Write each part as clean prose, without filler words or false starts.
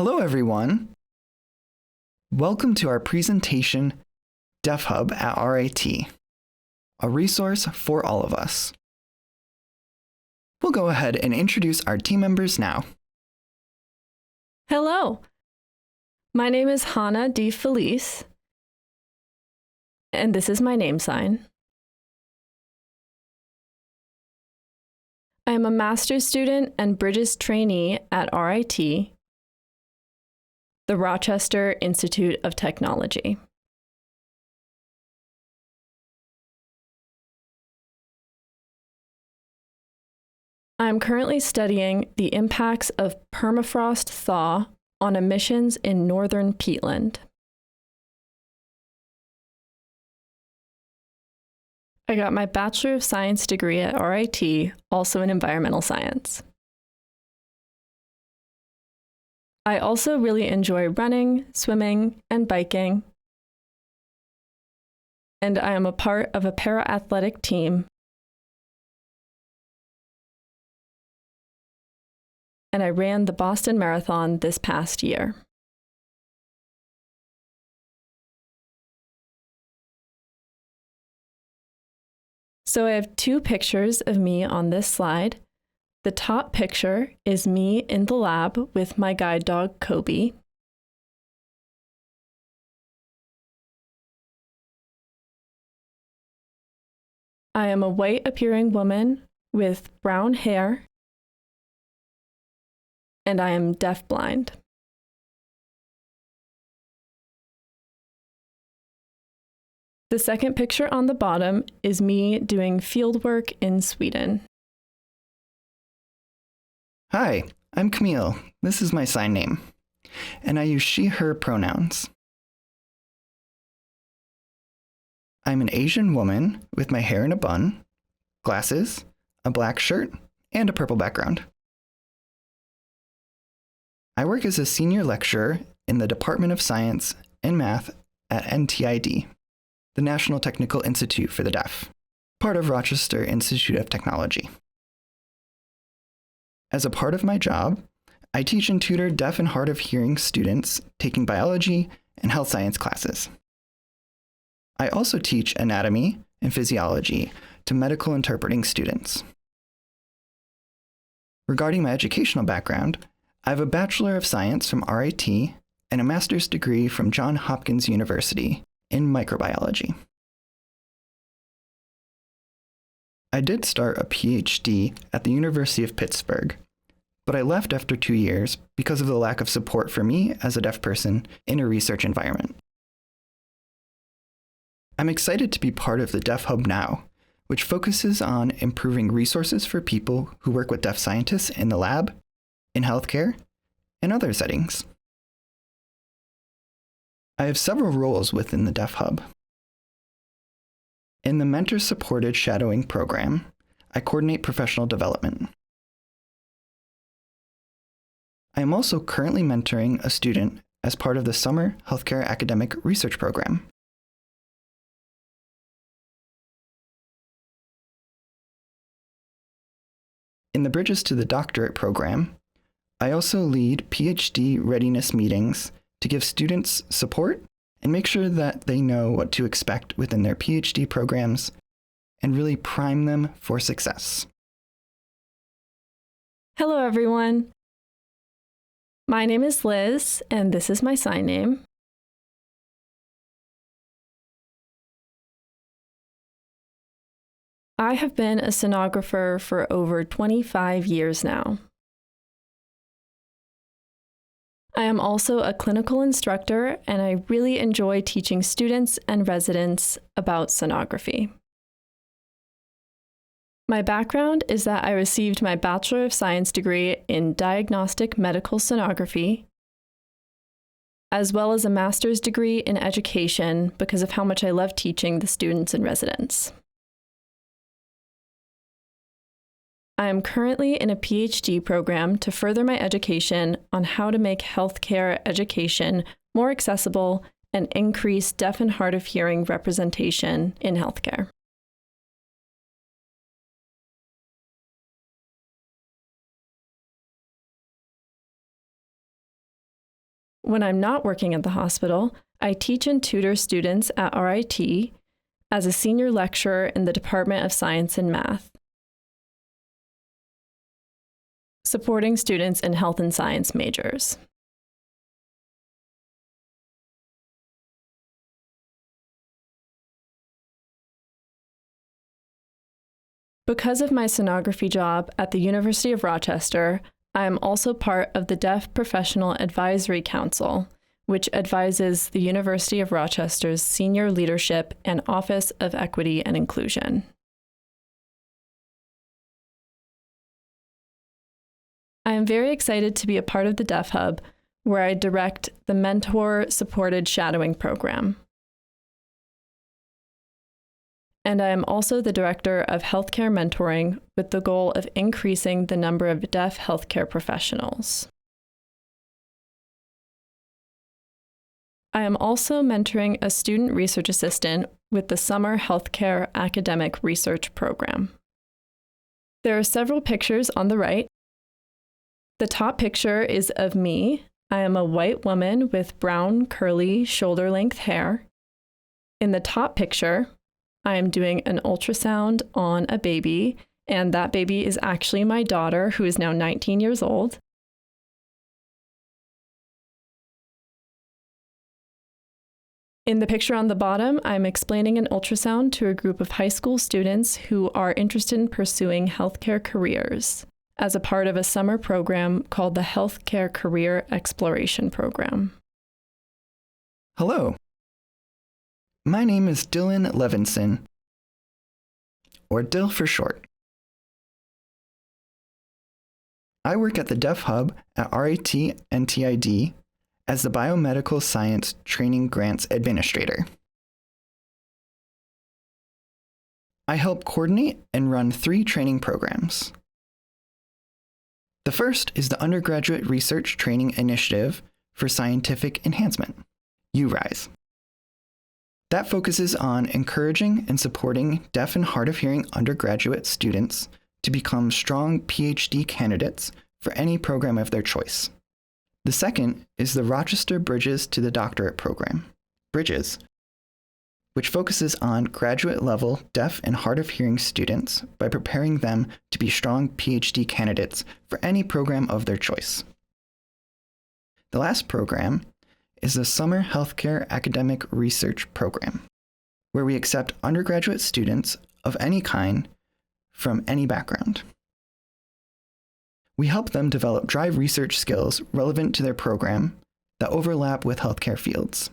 Hello, everyone. Welcome to our presentation, Deaf Hub at RIT, a resource for all of us. We'll go ahead and introduce our team members now. Hello, my name is Hannah D. Felice, and this is my name sign. I am a master's student and Bridges trainee at RIT, the Rochester Institute of Technology. I am currently studying the impacts of permafrost thaw on emissions in northern peatland. I got my Bachelor of Science degree at RIT, also in environmental science. I also really enjoy running, swimming, and biking. And I am a part of a para-athletic team. And I ran the Boston Marathon this past year. So I have two pictures of me on this slide. The top picture is me in the lab with my guide dog, Kobe. I am a white-appearing woman with brown hair, and I am deafblind. The second picture on the bottom is me doing fieldwork in Sweden. Hi, I'm Camille. This is my sign name, and I use she, her pronouns. I'm an Asian woman with my hair in a bun, glasses, a black shirt, and a purple background. I work as a senior lecturer in the Department of Science and Math at NTID, the National Technical Institute for the Deaf, part of Rochester Institute of Technology. As a part of my job, I teach and tutor deaf and hard of hearing students taking biology and health science classes. I also teach anatomy and physiology to medical interpreting students. Regarding my educational background, I have a Bachelor of Science from RIT and a master's degree from Johns Hopkins University in microbiology. I did start a PhD at the University of Pittsburgh, but I left after 2 years because of the lack of support for me as a deaf person in a research environment. I'm excited to be part of the Deaf Hub now, which focuses on improving resources for people who work with deaf scientists in the lab, in healthcare, and other settings. I have several roles within the Deaf Hub. In the mentor-supported shadowing program, I coordinate professional development. I am also currently mentoring a student as part of the Summer Healthcare Academic Research Program. In the Bridges to the Doctorate program, I also lead PhD readiness meetings to give students support and make sure that they know what to expect within their PhD programs and really prime them for success. Hello, everyone. My name is Liz, and this is my sign name. I have been a sonographer for over 25 years now. I am also a clinical instructor, and I really enjoy teaching students and residents about sonography. My background is that I received my Bachelor of Science degree in diagnostic medical sonography, as well as a master's degree in education because of how much I love teaching the students and residents. I am currently in a PhD program to further my education on how to make healthcare education more accessible and increase deaf and hard of hearing representation in healthcare. When I'm not working at the hospital, I teach and tutor students at RIT as a senior lecturer in the Department of Science and Math, supporting students in health and science majors. Because of my sonography job at the University of Rochester, I am also part of the Deaf Professional Advisory Council, which advises the University of Rochester's senior leadership and Office of Equity and Inclusion. I am very excited to be a part of the Deaf Hub, where I direct the mentor-supported shadowing program. And I am also the director of healthcare mentoring with the goal of increasing the number of deaf healthcare professionals. I am also mentoring a student research assistant with the Summer Healthcare Academic Research Program. There are several pictures on the right. The top picture is of me. I am a white woman with brown, curly, shoulder-length hair. In the top picture, I am doing an ultrasound on a baby, and that baby is actually my daughter, who is now 19 years old. In the picture on the bottom, I'm explaining an ultrasound to a group of high school students who are interested in pursuing healthcare careers as a part of a summer program called the Healthcare Career Exploration Program. Hello. My name is Dylan Levinson, or Dill for short. I work at the Deaf Hub at RIT and TID as the Biomedical Science Training Grants Administrator. I help coordinate and run 3 training programs. The first is the Undergraduate Research Training Initiative for Scientific Enhancement, URISE. That focuses on encouraging and supporting deaf and hard of hearing undergraduate students to become strong PhD candidates for any program of their choice. The second is the Rochester Bridges to the Doctorate program, Bridges, which focuses on graduate-level deaf and hard of hearing students by preparing them to be strong PhD candidates for any program of their choice. The last program is the Summer Healthcare Academic Research Program, where we accept undergraduate students of any kind from any background. We help them develop dry research skills relevant to their program that overlap with healthcare fields.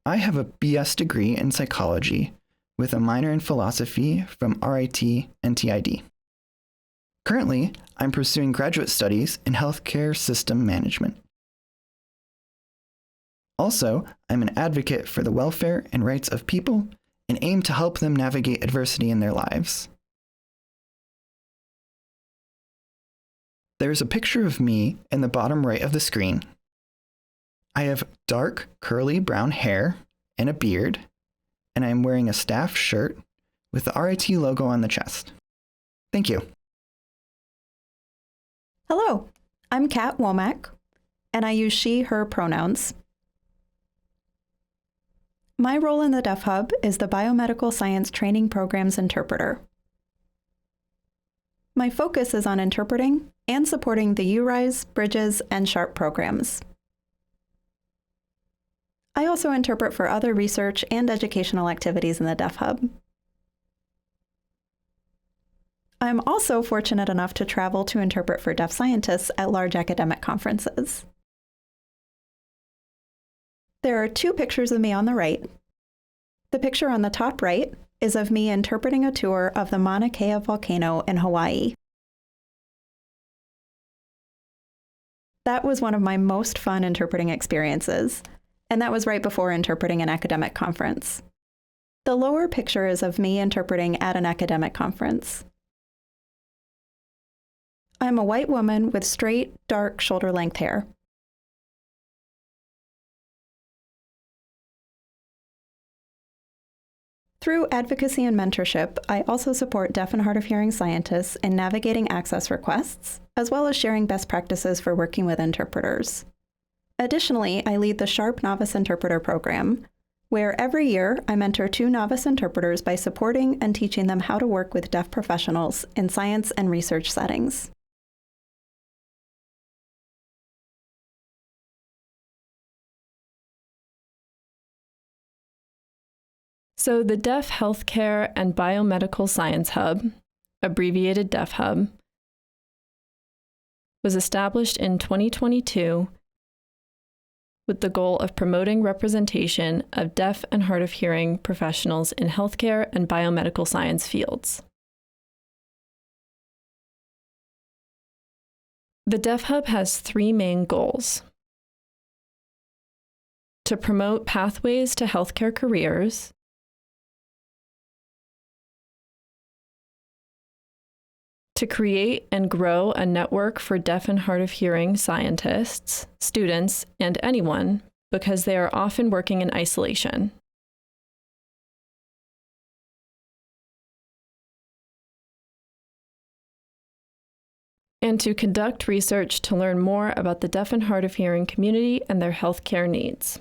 I have a BS degree in psychology with a minor in philosophy from RIT and TID. Currently, I'm pursuing graduate studies in healthcare system management. Also, I'm an advocate for the welfare and rights of people and aim to help them navigate adversity in their lives. There's a picture of me in the bottom right of the screen. I have dark, curly brown hair and a beard, and I am wearing a staff shirt with the RIT logo on the chest. Thank you. Hello, I'm Kat Womack, and I use she, her pronouns. My role in the Deaf Hub is the Biomedical Science Training Program's interpreter. My focus is on interpreting and supporting the URISE, Bridges, and SHARP programs. I also interpret for other research and educational activities in the Deaf Hub. I'm also fortunate enough to travel to interpret for deaf scientists at large academic conferences. There are 2 pictures of me on the right. The picture on the top right is of me interpreting a tour of the Mauna Kea volcano in Hawaii. That was one of my most fun interpreting experiences, and that was right before interpreting an academic conference. The lower picture is of me interpreting at an academic conference. I'm a white woman with straight, dark, shoulder-length hair. Through advocacy and mentorship, I also support deaf and hard of hearing scientists in navigating access requests, as well as sharing best practices for working with interpreters. Additionally, I lead the SHARP Novice Interpreter Program, where every year I mentor 2 novice interpreters by supporting and teaching them how to work with deaf professionals in science and research settings. So the Deaf Healthcare and Biomedical Science Hub, abbreviated Deaf Hub, was established in 2022 with the goal of promoting representation of deaf and hard of hearing professionals in healthcare and biomedical science fields. The Deaf Hub has 3 main goals: to promote pathways to healthcare careers, to create and grow a network for deaf and hard of hearing scientists, students, and anyone, because they are often working in isolation. And to conduct research to learn more about the deaf and hard of hearing community and their healthcare needs.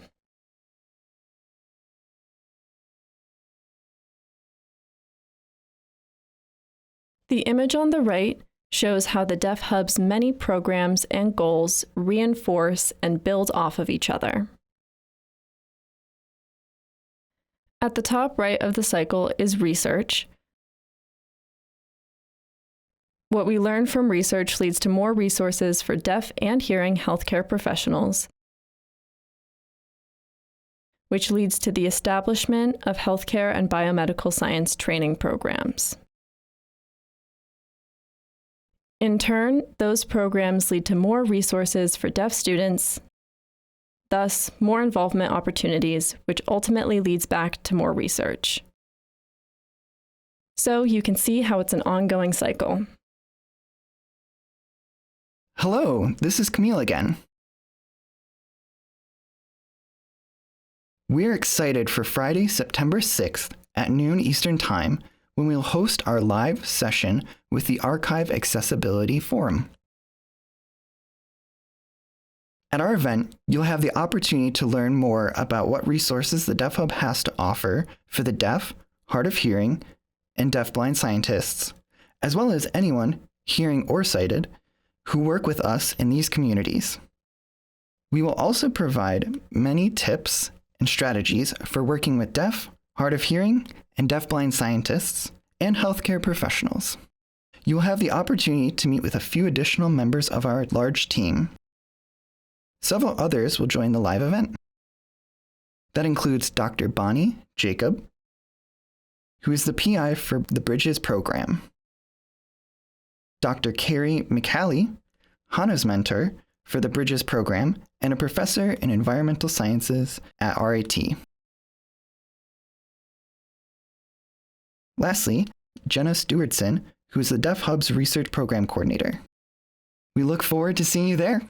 The image on the right shows how the Deaf Hub's many programs and goals reinforce and build off of each other. At the top right of the cycle is research. What we learn from research leads to more resources for deaf and hearing healthcare professionals, which leads to the establishment of healthcare and biomedical science training programs. In turn, those programs lead to more resources for deaf students, thus more involvement opportunities, which ultimately leads back to more research. So you can see how it's an ongoing cycle. Hello, this is Camille again. We're excited for Friday, September 6th at noon Eastern Time, when we'll host our live session with the arXiv Accessibility Forum. At our event, you'll have the opportunity to learn more about what resources the Deaf Hub has to offer for the deaf, hard of hearing, and deafblind scientists, as well as anyone, hearing or sighted, who work with us in these communities. We will also provide many tips and strategies for working with deaf, hard of hearing, and deafblind scientists, and healthcare professionals. You will have the opportunity to meet with a few additional members of our large team. Several others will join the live event. That includes Dr. Bonnie Jacob, who is the PI for the Bridges program, Dr. Carrie McCallie, Hannah's mentor for the Bridges program and a professor in environmental sciences at RIT. Lastly, Jenna Stewartson, who is the Deaf Hub's research program coordinator. We look forward to seeing you there.